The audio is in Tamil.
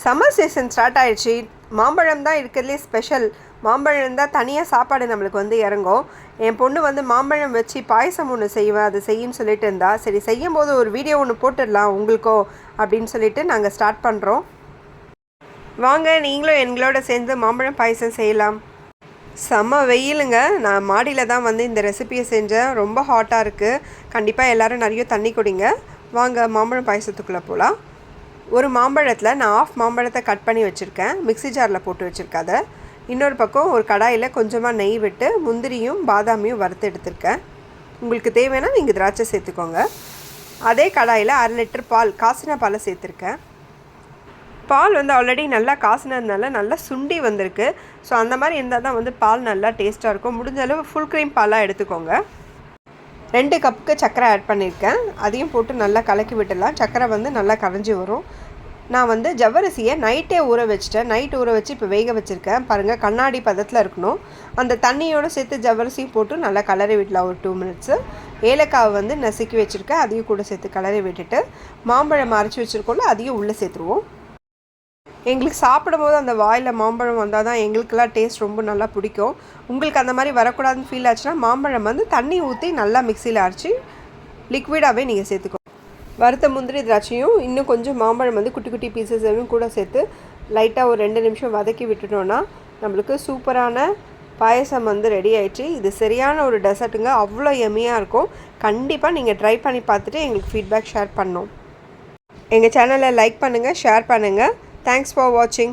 சம்மர் சீசன் ஸ்டார்ட் ஆகிடுச்சு. மாம்பழம் தான் இருக்கிறதுலே ஸ்பெஷல். மாம்பழம் தான் தனியாக சாப்பாடு நம்மளுக்கு வந்து இறங்கும். என் பொண்ணு வந்து மாம்பழம் வச்சு பாயசம் ஒன்று செய்வேன், அது செய்யுன்னு சொல்லிட்டு இருந்தா. சரி, செய்யும் போது ஒரு வீடியோ ஒன்று போட்டுடலாம் உங்களுக்கோ அப்படின்னு சொல்லிட்டு நாங்கள் ஸ்டார்ட் பண்ணுறோம். வாங்க, நீங்களும் எங்களோட சேர்ந்து மாம்பழம் பாயசம் செய்யலாம். செம்ம வெயிலுங்க. நான் மாடியில் தான் வந்து இந்த ரெசிபியை செஞ்சேன். ரொம்ப ஹாட்டாக இருக்குது. கண்டிப்பாக எல்லோரும் நிறைய தண்ணி குடிங்க. வாங்க மாம்பழம் பாயசத்துக்குள்ளே போகலாம். ஒரு மாம்பழத்தில் நான் ஆஃப் மாம்பழத்தை கட் பண்ணி வச்சுருக்கேன், மிக்ஸி ஜாரில் போட்டு வச்சுருக்காத. இன்னொரு பக்கம் ஒரு கடாயில் கொஞ்சமாக நெய் விட்டு முந்திரியும் பாதாமியும் வறுத்து எடுத்துருக்கேன். உங்களுக்கு தேவைன்னா நீங்கள் திராட்சை சேர்த்துக்கோங்க. அதே கடாயில் 1/2 லிட்டர் பால், காசின பாலை சேர்த்துருக்கேன். பால் வந்து ஆல்ரெடி நல்லா காசினதுனால நல்லா சுண்டி வந்திருக்கு. ஸோ அந்த மாதிரி இருந்தால் தான் வந்து பால் நல்லா டேஸ்ட்டாக இருக்கும். முடிஞ்ச அளவு ஃபுல் க்ரீம் பாலாக எடுத்துக்கோங்க. 2 கப்புக்கு சர்க்கரை ஆட் பண்ணியிருக்கேன். அதையும் போட்டு நல்லா கலக்கி விட்டுடலாம். சர்க்கரை வந்து நல்லா கரைஞ்சி வரும். நான் வந்து ஜவ்வரிசியை நைட்டே ஊற வச்சுட்டேன். நைட் ஊற வச்சு இப்போ வேக வச்சுருக்கேன். பாருங்கள், கண்ணாடி பதத்தில் இருக்கணும். அந்த தண்ணியோடு சேர்த்து ஜவ்வரிசியும் போட்டு நல்லா கலரி விடலாம் ஒரு 2 மினிட்ஸு. ஏலக்காவை வந்து நசுக்கி வச்சுருக்கேன், அதையும் கூட சேர்த்து கலரி விட்டுட்டு மாம்பழம் அரைச்சி வச்சுருக்கோம்ல, அதையும் உள்ளே சேர்த்துருவோம். எங்களுக்கு சாப்பிடும் போது அந்த வாயில் மாம்பழம் வந்தால் தான் எங்களுக்கெல்லாம் டேஸ்ட் ரொம்ப நல்லா பிடிக்கும். உங்களுக்கு அந்த மாதிரி வரக்கூடாதுன்னு ஃபீல் ஆச்சுன்னா மாம்பழம் வந்து தண்ணி ஊற்றி நல்லா மிக்சியில் அரைச்சி லிக்விடாகவே நீங்கள் சேர்த்துக்கோ. வறுத்த முந்திரி திராட்சையும் இன்னும் கொஞ்சம் மாம்பழம் வந்து குட்டி குட்டி பீசஸையும் கூட சேர்த்து லைட்டாக ஒரு 2 நிமிஷம் வதக்கி விட்டுட்டோன்னா நம்மளுக்கு சூப்பரான பாயசம் வந்து ரெடி ஆகிடுச்சு. இது சரியான ஒரு டெசர்ட்டுங்க. அவ்வளோ எம்மியாக இருக்கும். கண்டிப்பாக நீங்கள் ட்ரை பண்ணி பார்த்துட்டு எங்களுக்கு ஃபீட்பேக் ஷேர் பண்ணணும். எங்கள் சேனலை லைக் பண்ணுங்கள், ஷேர் பண்ணுங்கள். Thanks for watching.